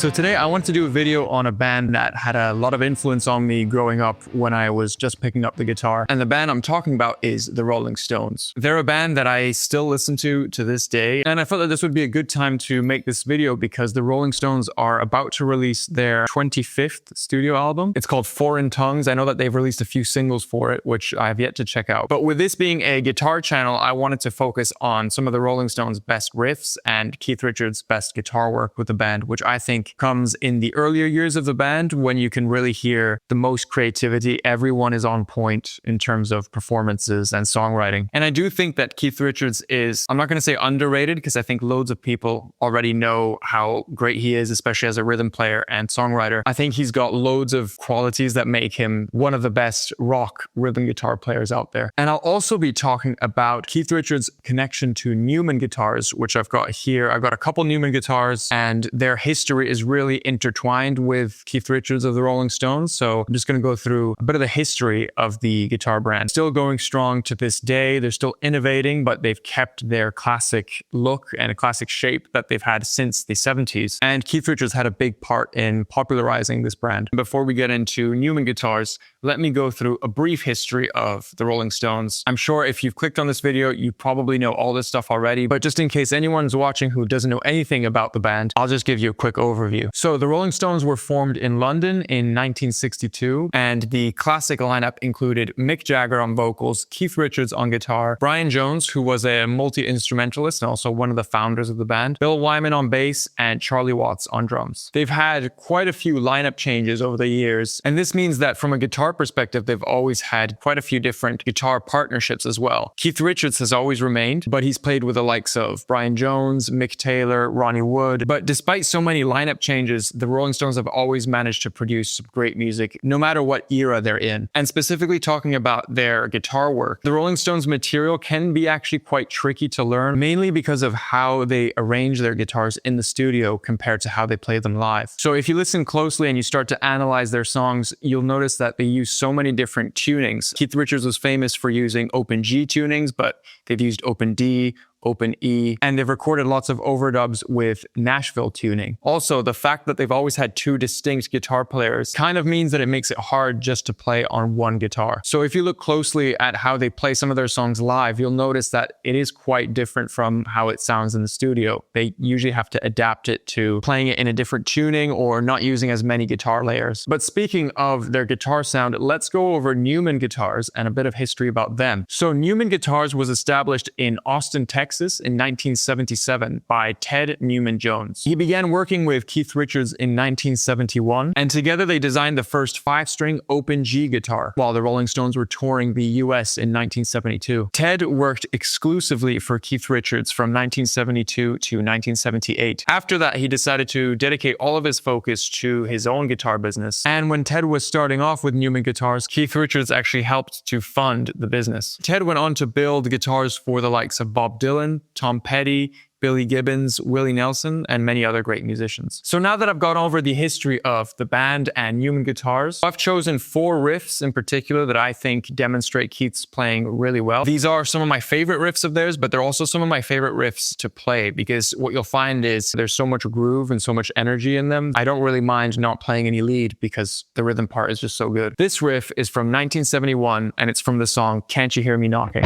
So today I want to do a video on a band that had a lot of influence on me growing up when I was just picking up the guitar. And the band I'm talking about is the Rolling Stones. They're a band that I still listen to this day. And I felt that this would be a good time to make this video because the Rolling Stones are about to release their 25th studio album. It's called Foreign Tongues. I know that they've released a few singles for it, which I have yet to check out. But with this being a guitar channel, I wanted to focus on some of the Rolling Stones' best riffs and Keith Richards' best guitar work with the band, which I think comes in the earlier years of the band when you can really hear the most creativity. Everyone is on point in terms of performances and songwriting. And I do think that Keith Richards is, I'm not going to say underrated because I think loads of people already know how great he is, especially as a rhythm player and songwriter. I think he's got loads of qualities that make him one of the best rock rhythm guitar players out there. And I'll also be talking about Keith Richards' connection to Newman Guitars, which I've got here. I've got a couple Newman Guitars and their history is really intertwined with Keith Richards of the Rolling Stones. So I'm just going to go through a bit of the history of the guitar brand. Still going strong to this day. They're still innovating, but they've kept their classic look and a classic shape that they've had since the 70s. And Keith Richards had a big part in popularizing this brand. Before we get into Newman Guitars, let me go through a brief history of the Rolling Stones. I'm sure if you've clicked on this video, you probably know all this stuff already, but just in case anyone's watching who doesn't know anything about the band, I'll just give you a quick overview. So the Rolling Stones were formed in London in 1962, and the classic lineup included Mick Jagger on vocals, Keith Richards on guitar, Brian Jones, who was a multi-instrumentalist and also one of the founders of the band, Bill Wyman on bass, and Charlie Watts on drums. They've had quite a few lineup changes over the years, and this means that from a guitar perspective, they've always had quite a few different guitar partnerships as well. Keith Richards has always remained, but he's played with the likes of Brian Jones, Mick Taylor, Ronnie Wood. But despite so many lineup changes, the Rolling Stones have always managed to produce some great music, no matter what era they're in. And specifically talking about their guitar work, the Rolling Stones material can be actually quite tricky to learn, mainly because of how they arrange their guitars in the studio compared to how they play them live. So if you listen closely and you start to analyze their songs, you'll notice that they use so many different tunings. Keith Richards was famous for using open G tunings, but they've used open D, open E, and they've recorded lots of overdubs with Nashville tuning. Also, the fact that they've always had two distinct guitar players kind of means that it makes it hard just to play on one guitar. So if you look closely at how they play some of their songs live, you'll notice that it is quite different from how it sounds in the studio. They usually have to adapt it to playing it in a different tuning or not using as many guitar layers. But speaking of their guitar sound, let's go over Newman Guitars and a bit of history about them. So Newman Guitars was established in Austin, Texas in 1977 by Ted Newman Jones. He began working with Keith Richards in 1971, and together they designed the first 5-string open G guitar while the Rolling Stones were touring the US in 1972. Ted worked exclusively for Keith Richards from 1972 to 1978. After that, he decided to dedicate all of his focus to his own guitar business. And when Ted was starting off with Newman Guitars, Keith Richards actually helped to fund the business. Ted went on to build guitars for the likes of Bob Dylan, Tom Petty, Billy Gibbons, Willie Nelson, and many other great musicians. So now that I've gone over the history of the band and Newman Guitars, I've chosen 4 riffs in particular that I think demonstrate Keith's playing really well. These are some of my favorite riffs of theirs, but they're also some of my favorite riffs to play because what you'll find is there's so much groove and so much energy in them. I don't really mind not playing any lead because the rhythm part is just so good. This riff is from 1971 and it's from the song Can't You Hear Me Knocking?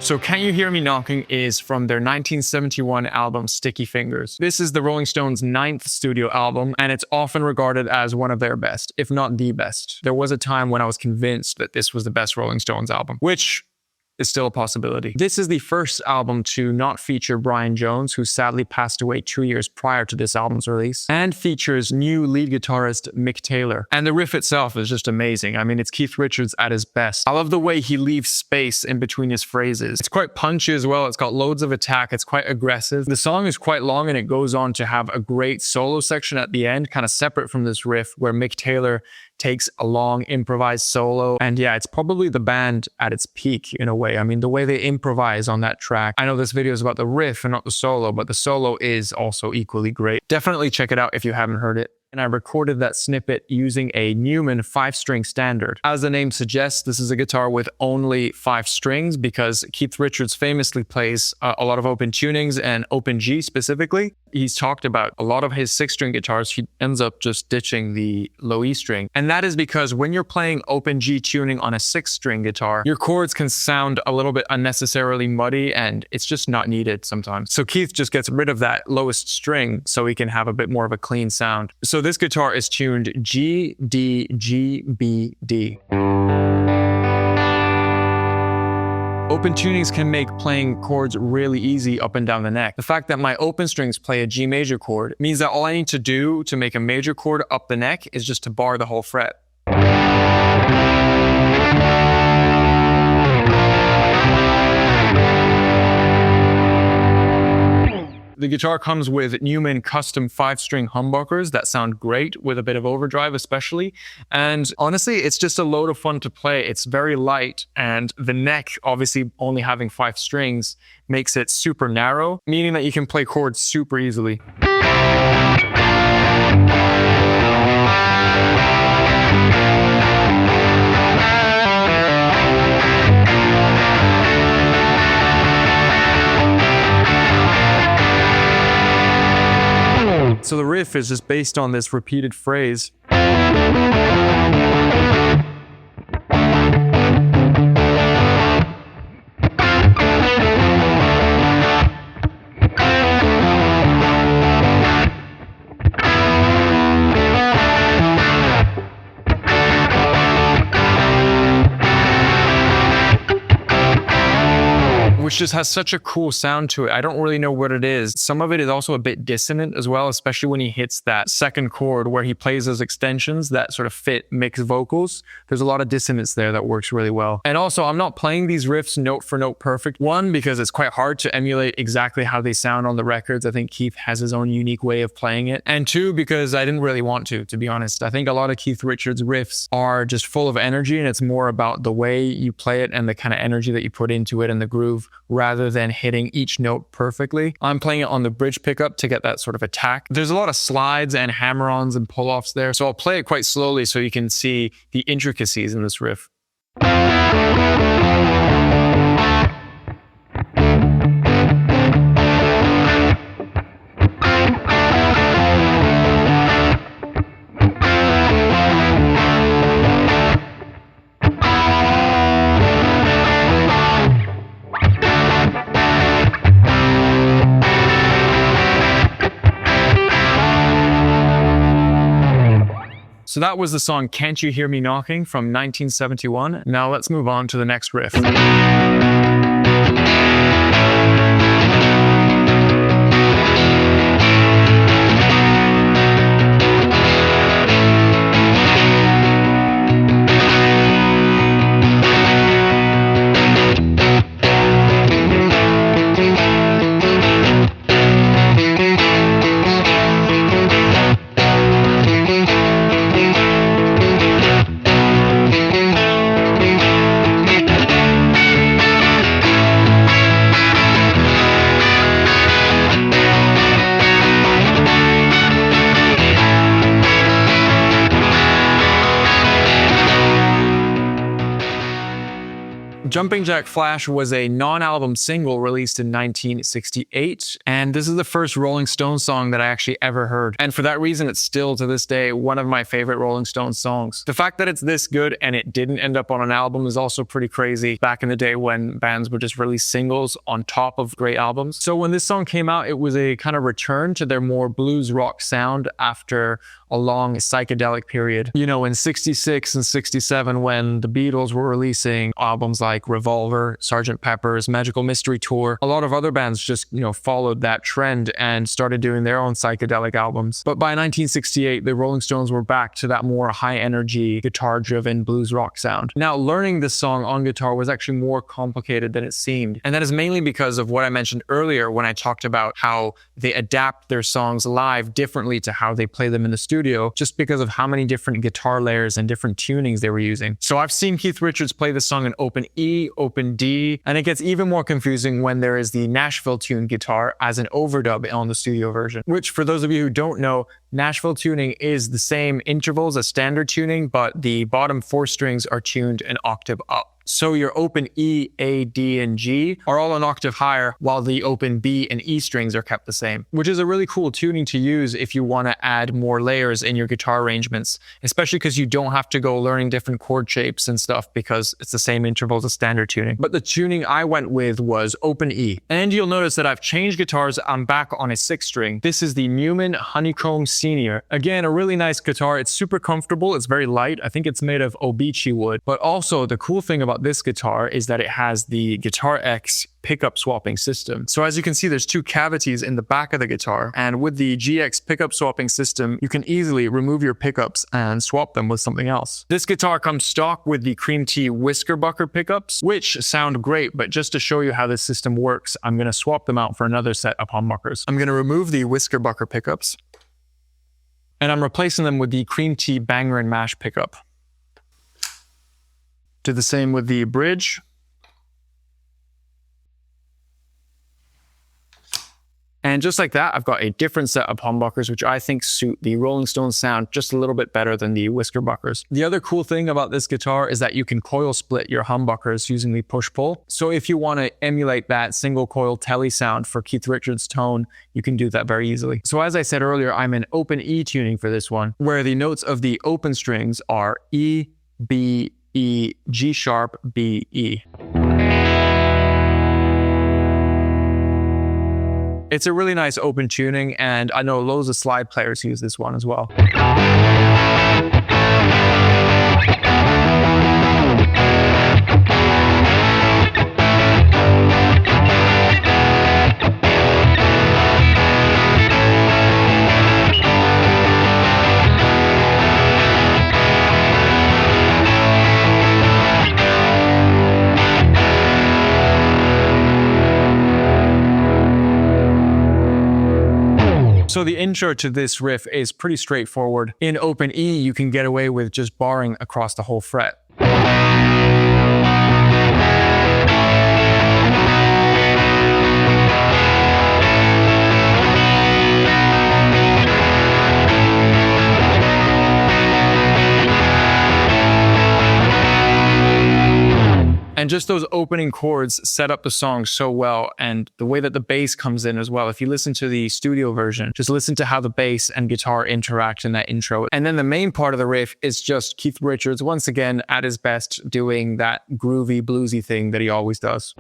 So Can't You Hear Me Knocking is from their 1971 album Sticky Fingers. This is the Rolling Stones' 9th studio album, and it's often regarded as one of their best, if not the best. There was a time when I was convinced that this was the best Rolling Stones album, which is still a possibility. This is the first album to not feature Brian Jones, who sadly passed away 2 years prior to this album's release, and features new lead guitarist Mick Taylor. And the riff itself is just amazing. I mean, it's Keith Richards at his best. I love the way he leaves space in between his phrases. It's quite punchy as well. It's got loads of attack. It's quite aggressive. The song is quite long, and it goes on to have a great solo section at the end, kind of separate from this riff, where Mick Taylor takes a long improvised solo. And yeah, it's probably the band at its peak in a way. I mean, the way they improvise on that track. I know this video is about the riff and not the solo, but the solo is also equally great. Definitely check it out if you haven't heard it. And I recorded that snippet using a Newman 5-string standard. As the name suggests, this is a guitar with only 5 strings because Keith Richards famously plays a lot of open tunings and open G specifically. He's talked about a lot of his 6-string guitars, he ends up just ditching the low E string. And that is because when you're playing open G tuning on a 6-string guitar, your chords can sound a little bit unnecessarily muddy and it's just not needed sometimes. So Keith just gets rid of that lowest string so he can have a bit more of a clean sound. So this guitar is tuned G, D, G, B, D. Open tunings can make playing chords really easy up and down the neck. The fact that my open strings play a G major chord means that all I need to do to make a major chord up the neck is just to bar the whole fret. The guitar comes with Newman custom 5-string humbuckers that sound great with a bit of overdrive especially. And honestly, it's just a load of fun to play. It's very light, and the neck, obviously only having 5 strings, makes it super narrow, meaning that you can play chords super easily. So the riff is just based on this repeated phrase. Which just has such a cool sound to it. I don't really know what it is. Some of it is also a bit dissonant as well, especially when he hits that second chord where he plays those extensions that sort of fit Mick's vocals. There's a lot of dissonance there that works really well. And also, I'm not playing these riffs note for note perfect. One, because it's quite hard to emulate exactly how they sound on the records. I think Keith has his own unique way of playing it. And two, because I didn't really want to be honest. I think a lot of Keith Richards riffs are just full of energy, and it's more about the way you play it and the kind of energy that you put into it and the groove, rather than hitting each note perfectly. I'm playing it on the bridge pickup to get that sort of attack. There's a lot of slides and hammer-ons and pull-offs there, so I'll play it quite slowly so you can see the intricacies in this riff. So that was the song Can't You Hear Me Knocking from 1971. Now let's move on to the next riff. Jumpin Jack Flash was a non-album single released in 1968, and this is the first Rolling Stones song that I actually ever heard. And for that reason, it's still, to this day, one of my favorite Rolling Stones songs. The fact that it's this good and it didn't end up on an album is also pretty crazy, back in the day when bands would just release singles on top of great albums. So when this song came out, it was a kind of return to their more blues rock sound after a long psychedelic period. You know, in 66 and 67, when the Beatles were releasing albums like Revolver, Sgt. Pepper's, Magical Mystery Tour, a lot of other bands just, followed that trend and started doing their own psychedelic albums. But by 1968, the Rolling Stones were back to that more high-energy, guitar-driven blues rock sound. Now, learning this song on guitar was actually more complicated than it seemed. And that is mainly because of what I mentioned earlier when I talked about how they adapt their songs live differently to how they play them in the studio, just because of how many different guitar layers and different tunings they were using. So I've seen Keith Richards play this song in open E, open D, and it gets even more confusing when there is the Nashville tuned guitar as an overdub on the studio version, which for those of you who don't know, Nashville tuning is the same intervals as standard tuning, but the bottom 4 strings are tuned an octave up. So your open E, A, D, and G are all an octave higher, while the open B and E strings are kept the same, which is a really cool tuning to use if you want to add more layers in your guitar arrangements, especially because you don't have to go learning different chord shapes and stuff because it's the same intervals as standard tuning. But the tuning I went with was open E. And you'll notice that I've changed guitars. I'm back on a 6 string. This is the Newman Honeycomb Senior. Again, a really nice guitar. It's super comfortable. It's very light. I think it's made of Obechi wood. But also the cool thing about this guitar is that it has the Guitar X pickup swapping system. So as you can see, there's 2 cavities in the back of the guitar, and with the GX pickup swapping system, you can easily remove your pickups and swap them with something else. This guitar comes stock with the Cream Tea Whiskerbucker pickups, which sound great, but just to show you how this system works, I'm going to swap them out for another set of humbuckers. I'm going to remove the Whiskerbucker pickups, and I'm replacing them with the Cream Tea Banger and Mash pickup. Do the same with the bridge. And just like that, I've got a different set of humbuckers, which I think suit the Rolling Stones sound just a little bit better than the Whiskerbuckers. The other cool thing about this guitar is that you can coil split your humbuckers using the push-pull. So if you want to emulate that single coil telly sound for Keith Richards' tone, you can do that very easily. So as I said earlier, I'm in open E tuning for this one, where the notes of the open strings are E, B, E, G sharp, B, E. It's a really nice open tuning, and I know loads of slide players use this one as well. So the intro to this riff is pretty straightforward. In open E, you can get away with just barring across the whole fret. And just those opening chords set up the song so well, and the way that the bass comes in as well. If you listen to the studio version, just listen to how the bass and guitar interact in that intro. And then the main part of the riff is just Keith Richards, once again, at his best, doing that groovy, bluesy thing that he always does.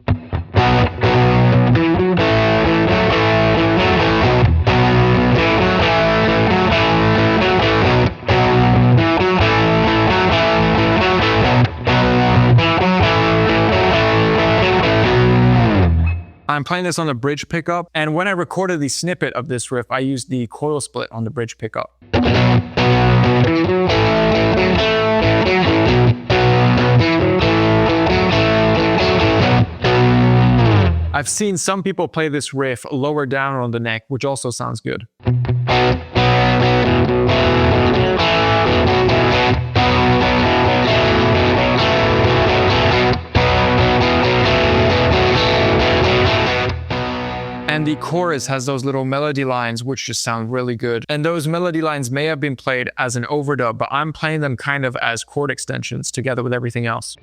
I'm playing this on the bridge pickup, and when I recorded the snippet of this riff, I used the coil split on the bridge pickup. I've seen some people play this riff lower down on the neck, which also sounds good. And the chorus has those little melody lines which just sound really good. And those melody lines may have been played as an overdub, but I'm playing them kind of as chord extensions together with everything else.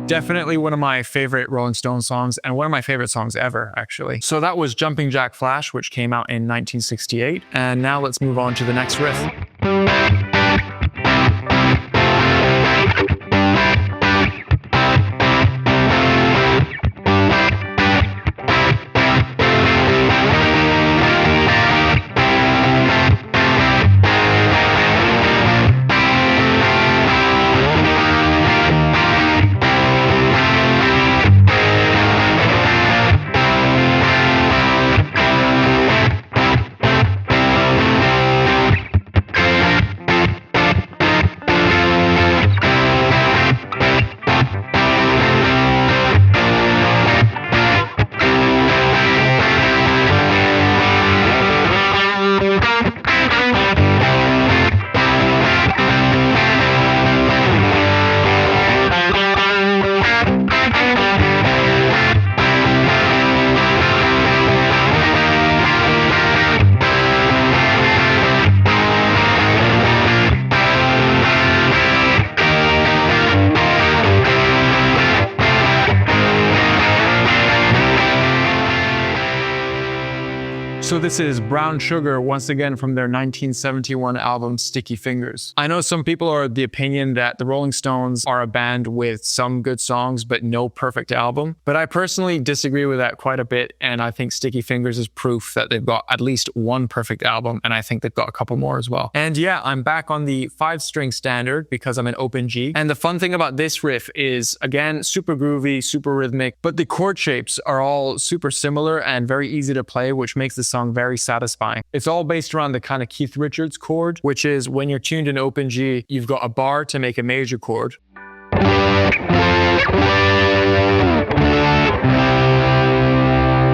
Definitely one of my favorite Rolling Stones songs, and one of my favorite songs ever, actually. So that was Jumpin Jack Flash, which came out in 1968. And now let's move on to the next riff. So this is Brown Sugar, once again from their 1971 album Sticky Fingers. I know some people are of the opinion that the Rolling Stones are a band with some good songs but no perfect album, but I personally disagree with that quite a bit, and I think Sticky Fingers is proof that they've got at least one perfect album, and I think they've got a couple more as well. And yeah, I'm back on the 5-string standard because I'm an open G, and the fun thing about this riff is, again, super groovy, super rhythmic, but the chord shapes are all super similar and very easy to play, which makes the song very satisfying. It's all based around the kind of Keith Richards chord, which is when you're tuned in open G, you've got a bar to make a major chord.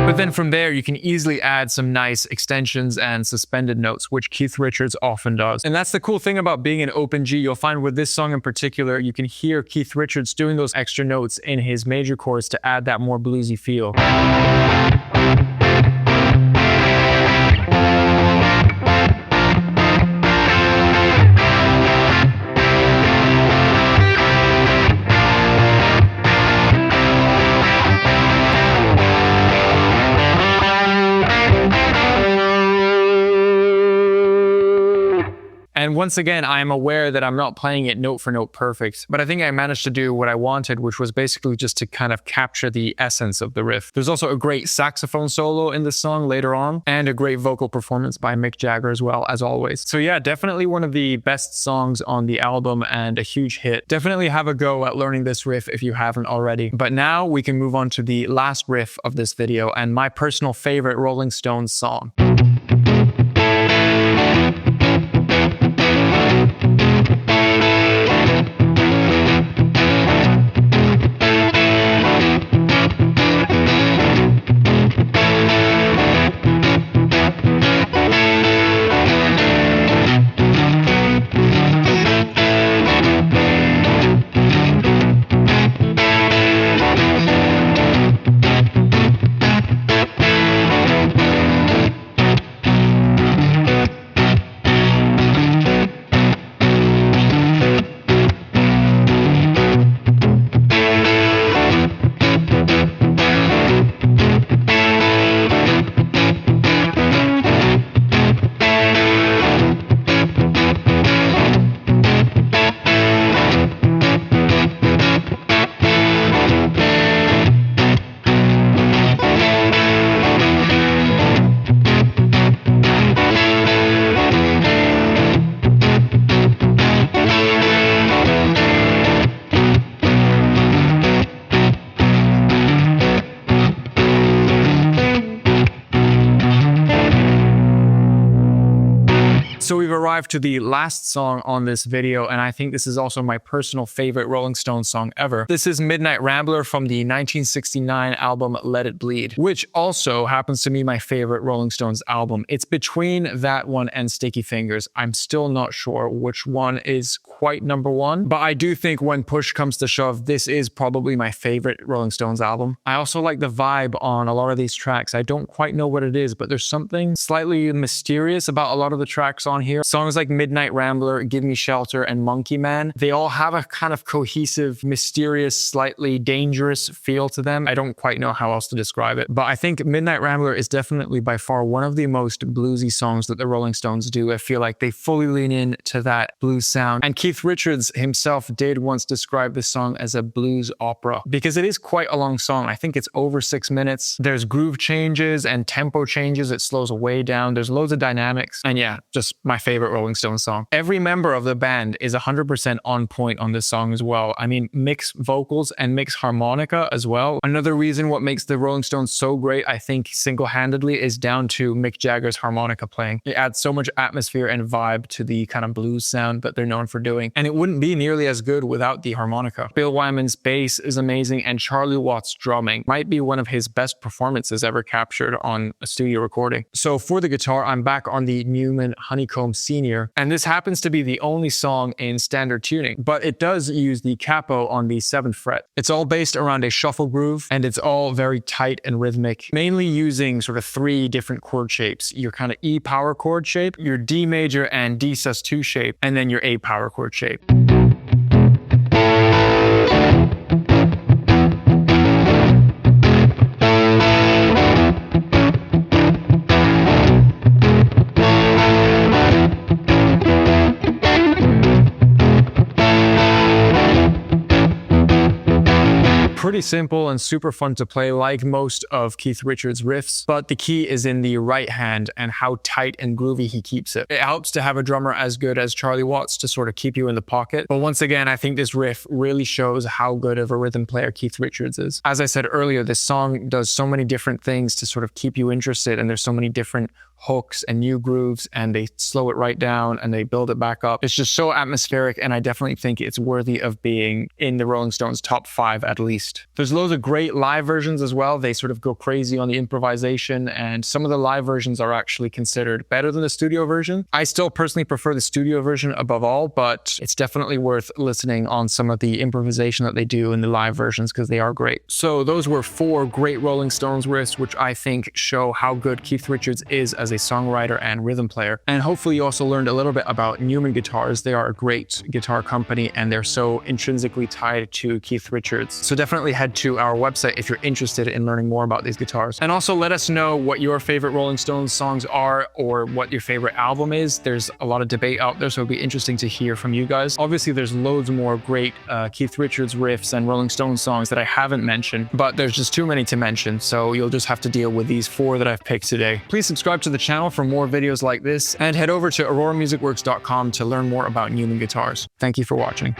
But then from there, you can easily add some nice extensions and suspended notes, which Keith Richards often does. And that's the cool thing about being an open G. You'll find with this song in particular, you can hear Keith Richards doing those extra notes in his major chords to add that more bluesy feel. And once again, I am aware that I'm not playing it note for note perfect, but I think I managed to do what I wanted, which was basically just to kind of capture the essence of the riff. There's also a great saxophone solo in the song later on, and a great vocal performance by Mick Jagger as well, as always. So yeah, definitely one of the best songs on the album and a huge hit. Definitely have a go at learning this riff if you haven't already. But now we can move on to the last riff of this video and my personal favorite Rolling Stones song. So we've arrived to the last song on this video, and I think this is also my personal favorite Rolling Stones song ever. This is Midnight Rambler from the 1969 album Let It Bleed, which also happens to be my favorite Rolling Stones album. It's between that one and Sticky Fingers. I'm still not sure which one is quite number one, but I do think when push comes to shove, this is probably my favorite Rolling Stones album. I also like the vibe on a lot of these tracks. I don't quite know what it is, but there's something slightly mysterious about a lot of the tracks on here. Songs like Midnight Rambler, Give Me Shelter, and Monkey Man, they all have a kind of cohesive, mysterious, slightly dangerous feel to them. I don't quite know how else to describe it, but I think Midnight Rambler is definitely by far one of the most bluesy songs that the Rolling Stones do. I feel like they fully lean in to that blues sound. And Keith Richards himself did once describe this song as a blues opera because it is quite a long song. I think it's over 6 minutes. There's groove changes and tempo changes. It slows way down. There's loads of dynamics. And yeah, just my favorite Rolling Stones song. Every member of the band is 100% on point on this song as well. I mean, Mick's vocals and Mick's harmonica as well. Another reason what makes the Rolling Stones so great, I think single-handedly, is down to Mick Jagger's harmonica playing. It adds so much atmosphere and vibe to the kind of blues sound that they're known for doing. And it wouldn't be nearly as good without the harmonica. Bill Wyman's bass is amazing, and Charlie Watts' drumming might be one of his best performances ever captured on a studio recording. So for the guitar, I'm back on the Newman Honeycomb Senior, and this happens to be the only song in standard tuning, but it does use the capo on the 7th fret. It's all based around a shuffle groove, and it's all very tight and rhythmic, mainly using sort of 3 different chord shapes. Your kind of E power chord shape, your D major and D sus2 shape, and then your A power chord shape. pretty simple and super fun to play, like most of Keith Richards' riffs, but the key is in the right hand and how tight and groovy he keeps it. It helps to have a drummer as good as Charlie Watts to sort of keep you in the pocket. But once again, I think this riff really shows how good of a rhythm player Keith Richards is. As I said earlier, this song does so many different things to sort of keep you interested, and there's so many different hooks and new grooves, and they slow it right down and they build it back up. It's just so atmospheric, and I definitely think it's worthy of being in the Rolling Stones top 5 at least. There's loads of great live versions as well. They sort of go crazy on the improvisation, and some of the live versions are actually considered better than the studio version. I still personally prefer the studio version above all, but it's definitely worth listening on some of the improvisation that they do in the live versions because they are great. So those were 4 great Rolling Stones riffs, which I think show how good Keith Richards is as a songwriter and rhythm player. And hopefully you also learned a little bit about Newman Guitars. They are a great guitar company, and they're so intrinsically tied to Keith Richards. So definitely head to our website if you're interested in learning more about these guitars. And also let us know what your favorite Rolling Stones songs are, or what your favorite album is. There's a lot of debate out there, so it'll be interesting to hear from you guys. Obviously there's loads more great Keith Richards riffs and Rolling Stones songs that I haven't mentioned, but there's just too many to mention, so you'll just have to deal with these 4 that I've picked today. Please subscribe to the channel for more videos like this, and head over to auroramusicworks.com to learn more about Newman Guitars. Thank you for watching.